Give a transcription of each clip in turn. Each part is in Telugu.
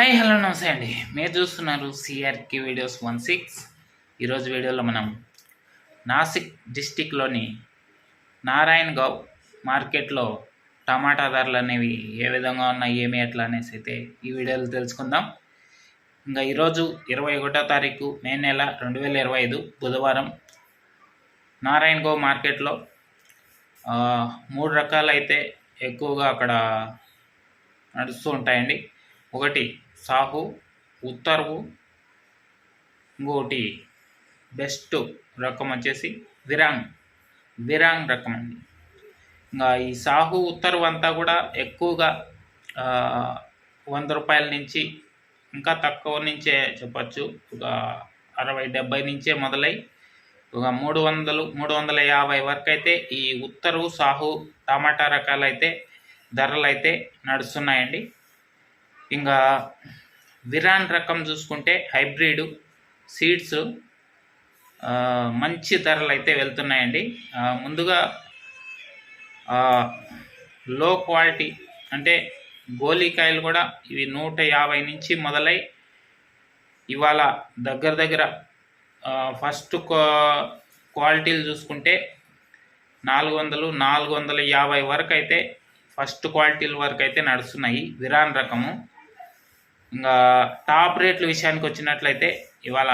హాయ్ హలో నమస్తే అండి. మీరు చూస్తున్నారు సిఆర్కి వీడియోస్ 16. ఈరోజు వీడియోలో మనం నాసిక్ డిస్టిక్లోని నారాయణగావ్ మార్కెట్లో టమాటా ధరలు అనేవి ఏ విధంగా ఉన్నాయి, ఏమి ఎట్లా అనేసి అయితే ఈ వీడియోలో తెలుసుకుందాం. ఇంకా ఈరోజు 21వ తారీఖు మే నెల 2025 బుధవారం నారాయణగావ్ మార్కెట్లో 3 రకాలైతే ఎక్కువగా అక్కడ నడుస్తూ ఉంటాయండి. ఒకటి సాహు, ఉత్తర్వు, ఇంకోటి బెస్ట్ రకం వచ్చేసి విరాంగ్ రకం అండి. ఇంకా ఈ సాహు ఉత్తర్వు అంతా కూడా ఎక్కువగా 100 రూపాయల నుంచి ఇంకా తక్కువ నుంచే చెప్పచ్చు. ఒక 60-70 నుంచే మొదలై ఒక 300-350 వరకు అయితే ఈ ఉత్తర్వు సాహు టమాటా రకాలైతే ధరలు అయితే నడుస్తున్నాయండి. ఇంకా విరాన్ రకం చూసుకుంటే హైబ్రిడ్ సీడ్స్ మంచి ధరలు అయితే వెళ్తున్నాయండి. ముందుగా లో క్వాలిటీ అంటే గోలీకాయలు కూడా ఇవి 150 నుంచి మొదలై ఇవాళ దగ్గర ఫస్ట్ క్వాలిటీలు చూసుకుంటే 400-450 వరకు అయితే ఫస్ట్ క్వాలిటీల వరకు అయితే నడుస్తున్నాయి విరాన్ రకము. ఇంకా టాప్ రేట్ల విషయానికి వచ్చినట్లయితే ఇవాళ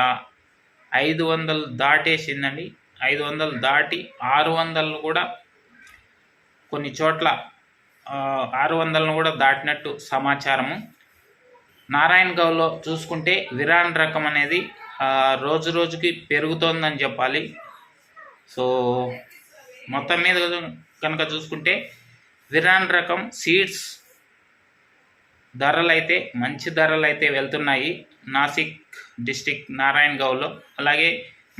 500 దాటేసిందండి. 500 దాటి 600 కూడా కొన్ని చోట్ల 600ను కూడా దాటినట్టు సమాచారము. నారాయణగావ్లో చూసుకుంటే విరాన్ రకం అనేది రోజు రోజుకి పెరుగుతోందని చెప్పాలి. సో మొత్తం మీద కనుక చూసుకుంటే విరాన్ రకం సీడ్స్ ధరలు అయితే మంచి ధరలు అయితే వెళ్తున్నాయి నాసిక్ డిస్టిక్ నారాయణగావ్లో. అలాగే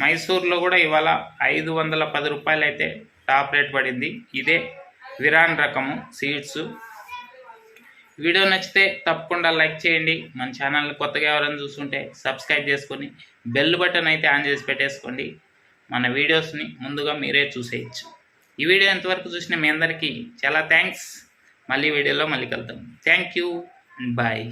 మైసూర్లో కూడా ఇవాళ 510 రూపాయలు అయితే టాప్ రేట్ పడింది. ఇదే విరాన్ రకము సీడ్స్. వీడియో నచ్చితే తప్పకుండా లైక్ చేయండి. మన ఛానల్ని కొత్తగా ఎవరైనా చూస్తుంటే సబ్స్క్రైబ్ చేసుకొని బెల్ బటన్ అయితే ఆన్ చేసి పెట్టేసుకోండి. మన వీడియోస్ని ముందుగా మీరే చూసేయచ్చు. ఈ వీడియో ఎంతవరకు చూసిన మీ అందరికీ చాలా థ్యాంక్స్. మళ్ళీ వీడియోలో మళ్ళీ కలుద్దాం. Thank you. Bye.